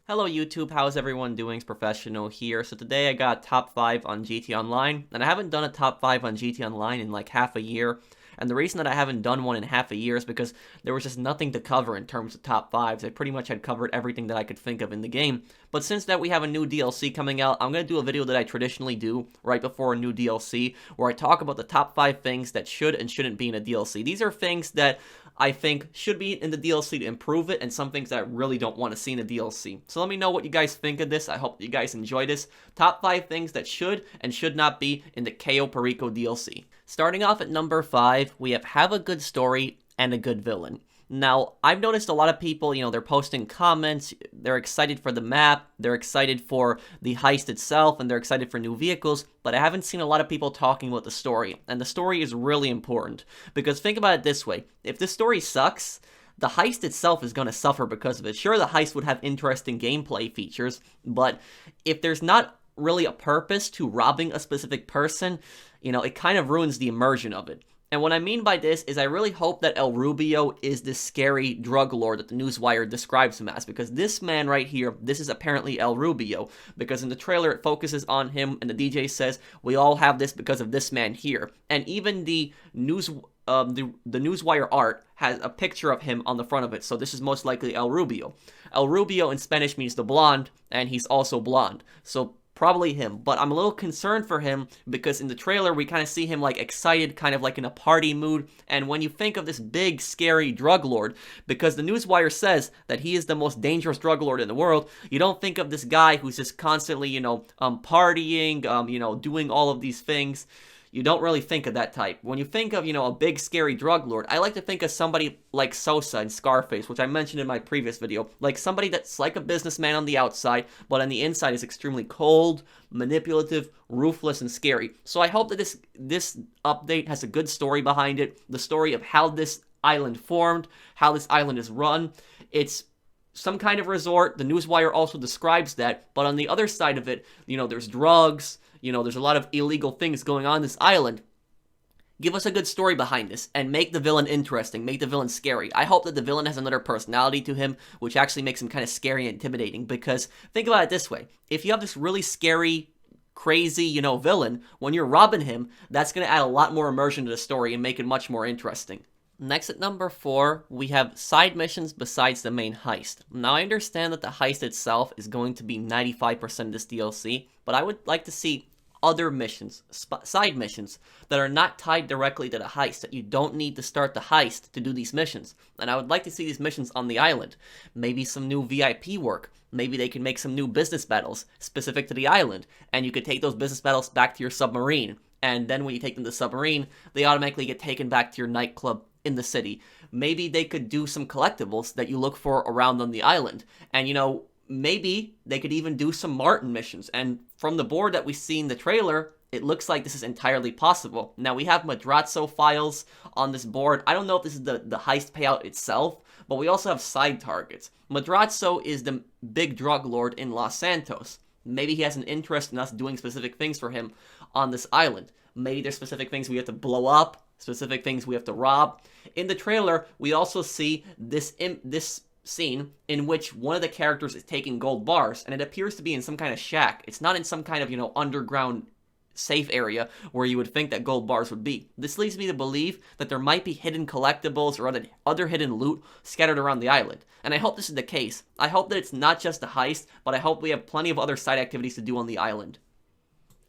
Hello YouTube, how's everyone doing? It's Professional here. So today I got top 5 on GT Online, and I haven't done a top 5 on GT Online in like half a year. And the reason that I haven't done one in half a year is because there was just nothing to cover in terms of top 5s. I pretty much had covered everything that I could think of in the game. But since that we have a new DLC coming out, I'm going to do a video that I traditionally do right before a new DLC, where I talk about the top 5 things that should and shouldn't be in a DLC. These are things that I think should be in the DLC to improve it, and some things that I really don't want to see in the DLC. So let me know what you guys think of this. I hope you guys enjoy this. Top 5 things that should and should not be in the Cayo Perico DLC. Starting off at number 5, we have a good story and a good villain. Now, I've noticed a lot of people, they're posting comments, they're excited for the map, they're excited for the heist itself, and they're excited for new vehicles, but I haven't seen a lot of people talking about the story, and the story is really important, because think about it this way: if this story sucks, the heist itself is going to suffer because of it. Sure, the heist would have interesting gameplay features, but if there's not really a purpose to robbing a specific person, it kind of ruins the immersion of it. And what I mean by this is I really hope that El Rubio is this scary drug lord that the Newswire describes him as, because this man right here, this is apparently El Rubio, because in the trailer it focuses on him and the DJ says, we all have this because of this man here. And even the Newswire art has a picture of him on the front of it, so this is most likely El Rubio. El Rubio in Spanish means the blonde, and he's also blonde, so probably him. But I'm a little concerned for him because in the trailer we kind of see him like excited, kind of like in a party mood. And when you think of this big, scary drug lord, because the Newswire says that he is the most dangerous drug lord in the world, you don't think of this guy who's just constantly, partying, doing all of these things. You don't really think of that type. When you think of, a big, scary drug lord, I like to think of somebody like Sosa in Scarface, which I mentioned in my previous video. Like somebody that's like a businessman on the outside, but on the inside is extremely cold, manipulative, ruthless, and scary. So I hope that this update has a good story behind it. The story of how this island formed, how this island is run. It's some kind of resort. The Newswire also describes that. But on the other side of it, there's drugs. There's a lot of illegal things going on this island. Give us a good story behind this, and make the villain interesting, make the villain scary. I hope that the villain has another personality to him, which actually makes him kind of scary and intimidating, because think about it this way: if you have this really scary, crazy, villain, when you're robbing him, that's going to add a lot more immersion to the story and make it much more interesting. Next at number 4, we have side missions besides the main heist. Now I understand that the heist itself is going to be 95% of this DLC, but I would like to see other missions, side missions, that are not tied directly to the heist, that you don't need to start the heist to do these missions. And I would like to see these missions on the island. Maybe some new VIP work. Maybe they can make some new business battles specific to the island, and you could take those business battles back to your submarine. And then when you take them to the submarine, they automatically get taken back to your nightclub in the city. Maybe they could do some collectibles that you look for around on the island. And maybe they could even do some Martin missions. And from the board that we see in the trailer, it looks like this is entirely possible. Now we have Madrazo files on this board. I don't know if this is the heist payout itself, but we also have side targets. Madrazo is the big drug lord in Los Santos. Maybe he has an interest in us doing specific things for him on this island. Maybe there's specific things we have to blow up, specific things we have to rob. In the trailer, we also see this scene in which one of the characters is taking gold bars, and it appears to be in some kind of shack. It's not in some kind of, underground safe area where you would think that gold bars would be. This leads me to believe that there might be hidden collectibles or other hidden loot scattered around the island. And I hope this is the case. I hope that it's not just a heist, but I hope we have plenty of other side activities to do on the island.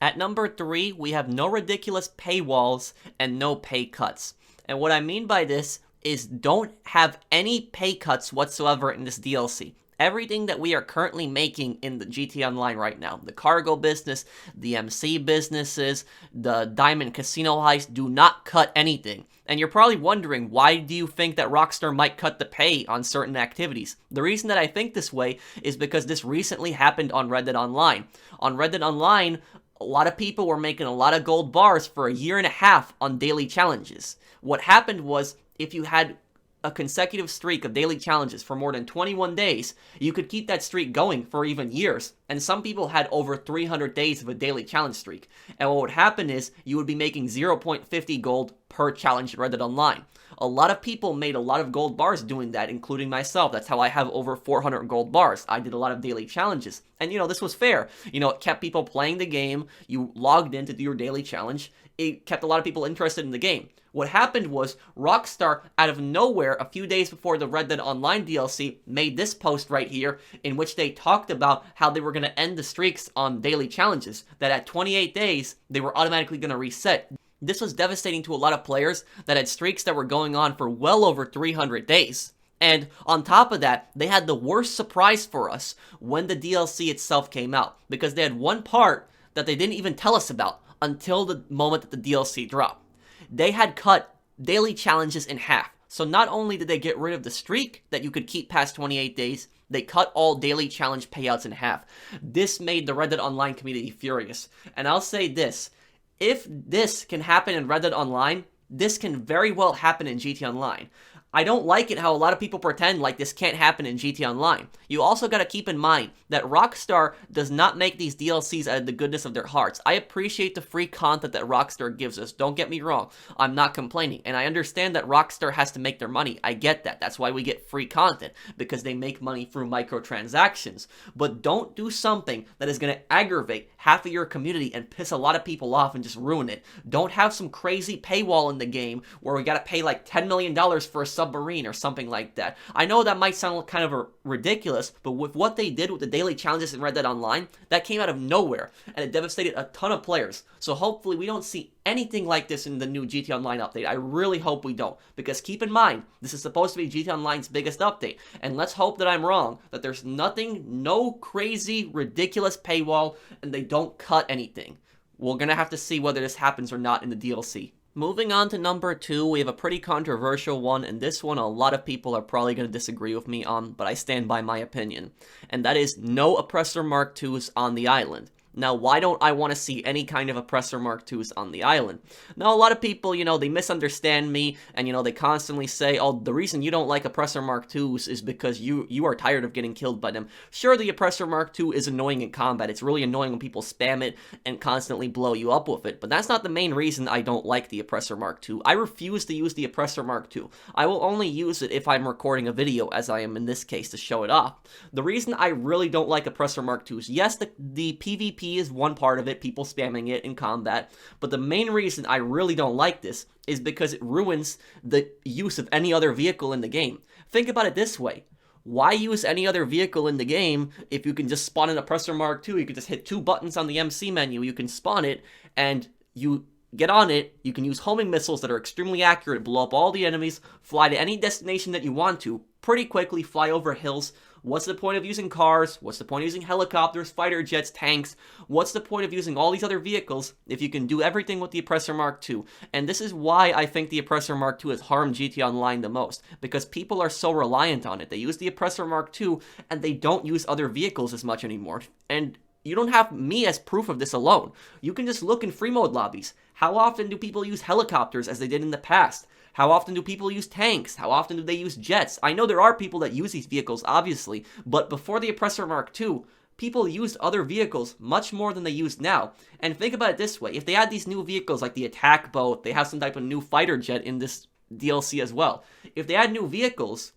At number 3, we have no ridiculous paywalls and no pay cuts. And what I mean by this is don't have any pay cuts whatsoever in this DLC. Everything that we are currently making in the GT Online right now, the cargo business, the MC businesses, the Diamond Casino heist, do not cut anything. And you're probably wondering, why do you think that Rockstar might cut the pay on certain activities? The reason that I think this way is because this recently happened on Red Dead Online. On Red Dead Online, a lot of people were making a lot of gold bars for a year and a half on daily challenges. What happened was, if you had a consecutive streak of daily challenges for more than 21 days, you could keep that streak going for even years. And some people had over 300 days of a daily challenge streak. And what would happen is you would be making 0.50 gold per challenge in Red Dead Online. A lot of people made a lot of gold bars doing that, including myself. That's how I have over 400 gold bars. I did a lot of daily challenges. And, this was fair. It kept people playing the game. You logged in to do your daily challenge. It kept a lot of people interested in the game. What happened was Rockstar, out of nowhere, a few days before the Red Dead Online DLC, made this post right here in which they talked about how they were going to end the streaks on daily challenges, that at 28 days, they were automatically going to reset. This was devastating to a lot of players that had streaks that were going on for well over 300 days. And on top of that, they had the worst surprise for us when the DLC itself came out, because they had one part that they didn't even tell us about until the moment that the DLC dropped. They had cut daily challenges in half. So not only did they get rid of the streak that you could keep past 28 days, they cut all daily challenge payouts in half. This made the Red Dead Online community furious. And I'll say this, if this can happen in Red Dead Online, this can very well happen in GT Online. I don't like it how a lot of people pretend like this can't happen in GT Online. You also got to keep in mind that Rockstar does not make these DLCs out of the goodness of their hearts. I appreciate the free content that Rockstar gives us. Don't get me wrong. I'm not complaining. And I understand that Rockstar has to make their money. I get that. That's why we get free content, because they make money through microtransactions. But don't do something that is going to aggravate half of your community and piss a lot of people off and just ruin it. Don't have some crazy paywall in the game where we got to pay like $10 million for a submarine or something like that. I know that might sound kind of ridiculous, but with what they did with the daily challenges in Red Dead Online, that came out of nowhere, and it devastated a ton of players. So hopefully we don't see anything like this in the new GT Online update. I really hope we don't, because keep in mind, this is supposed to be GT Online's biggest update, and let's hope that I'm wrong, that there's no crazy, ridiculous paywall, and they don't cut anything. We're gonna have to see whether this happens or not in the DLC. Moving on to number 2, we have a pretty controversial one, and this one a lot of people are probably going to disagree with me on, but I stand by my opinion. And that is no Oppressor Mark IIs on the island. Now, why don't I want to see any kind of Oppressor Mark IIs on the island? Now, a lot of people, they misunderstand me, and, they constantly say, oh, the reason you don't like Oppressor Mark IIs is because you are tired of getting killed by them. Sure, the Oppressor Mark II is annoying in combat. It's really annoying when people spam it and constantly blow you up with it, but that's not the main reason I don't like the Oppressor Mark II. I refuse to use the Oppressor Mark II. I will only use it if I'm recording a video, as I am in this case, to show it off. The reason I really don't like Oppressor Mark IIs, yes, the PvP is one part of it, people spamming it in combat, but the main reason I really don't like this is because it ruins the use of any other vehicle in the game. Think about it this way. Why use any other vehicle in the game if you can just spawn an Oppressor Mark II? You can just hit 2 buttons on the MC menu, you can spawn it, and you get on it, you can use homing missiles that are extremely accurate, blow up all the enemies, fly to any destination that you want to, pretty quickly, fly over hills. What's the point of using cars? What's the point of using helicopters, fighter jets, tanks? What's the point of using all these other vehicles if you can do everything with the Oppressor Mark II? And this is why I think the Oppressor Mark II has harmed GT Online the most, because people are so reliant on it. They use the Oppressor Mark II, and they don't use other vehicles as much anymore. And you don't have me as proof of this alone. You can just look in free mode lobbies. How often do people use helicopters as they did in the past? How often do people use tanks? How often do they use jets? I know there are people that use these vehicles, obviously, but before the Oppressor Mark II, people used other vehicles much more than they use now. And think about it this way, if they add these new vehicles like the attack boat, they have some type of new fighter jet in this DLC as well. If they add new vehicles,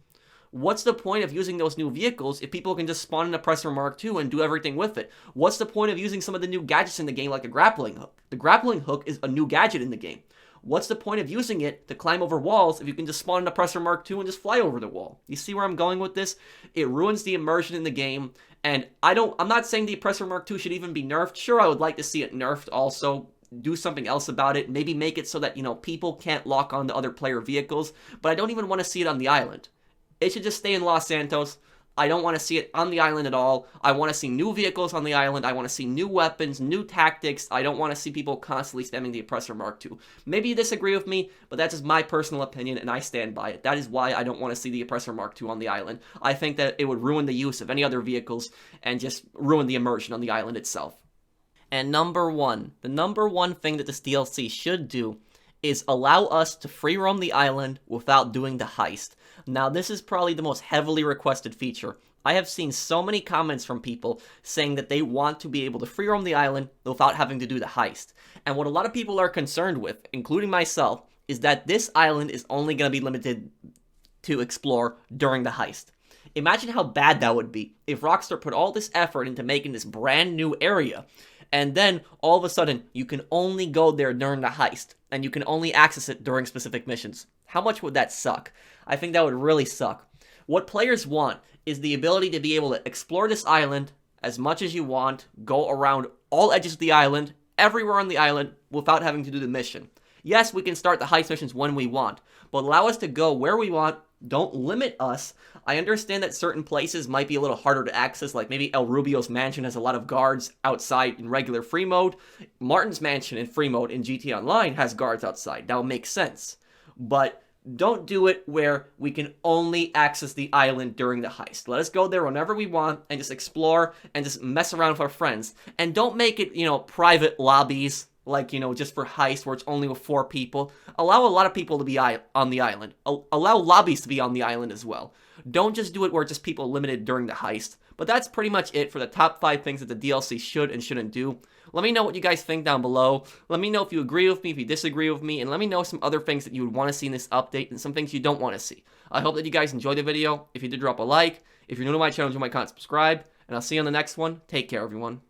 what's the point of using those new vehicles if people can just spawn an Oppressor Mark II and do everything with it? What's the point of using some of the new gadgets in the game like a grappling hook? The grappling hook is a new gadget in the game. What's the point of using it to climb over walls if you can just spawn an Oppressor Mark II and just fly over the wall? You see where I'm going with this? It ruins the immersion in the game, and I'm not saying the Oppressor Mark II should even be nerfed. Sure, I would like to see it nerfed also. Do something else about it. Maybe make it so that, people can't lock on to other player vehicles, but I don't even want to see it on the island. It should just stay in Los Santos. I don't want to see it on the island at all. I want to see new vehicles on the island. I want to see new weapons, new tactics. I don't want to see people constantly spamming the Oppressor Mark II. Maybe you disagree with me, but that's just my personal opinion, and I stand by it. That is why I don't want to see the Oppressor Mark II on the island. I think that it would ruin the use of any other vehicles and just ruin the immersion on the island itself. And the number one thing that this DLC should do is allow us to free roam the island without doing the heist. Now, this is probably the most heavily requested feature. I have seen so many comments from people saying that they want to be able to free roam the island without having to do the heist. And what a lot of people are concerned with, including myself, is that this island is only going to be limited to explore during the heist. Imagine how bad that would be if Rockstar put all this effort into making this brand new area, and then all of a sudden you can only go there during the heist, and you can only access it during specific missions. How much would that suck? I think that would really suck. What players want is the ability to be able to explore this island as much as you want, go around all edges of the island, everywhere on the island, without having to do the mission. Yes, we can start the heist missions when we want, but allow us to go where we want. Don't limit us. I understand that certain places might be a little harder to access, like maybe El Rubio's mansion has a lot of guards outside in regular free mode. Martin's mansion in free mode in GTA Online has guards outside. That would make sense. But don't do it where we can only access the island during the heist. Let us go there whenever we want and just explore and just mess around with our friends. And don't make it, private lobbies, like, just for heist where it's only with 4 people. Allow a lot of people to be on the island. Allow lobbies to be on the island as well. Don't just do it where it's just people limited during the heist. But that's pretty much it for the top 5 things that the DLC should and shouldn't do. Let me know what you guys think down below. Let me know if you agree with me, if you disagree with me, and let me know some other things that you would want to see in this update and some things you don't want to see. I hope that you guys enjoyed the video. If you did, drop a like. If you're new to my channel, join my content, subscribe, and I'll see you on the next one. Take care, everyone.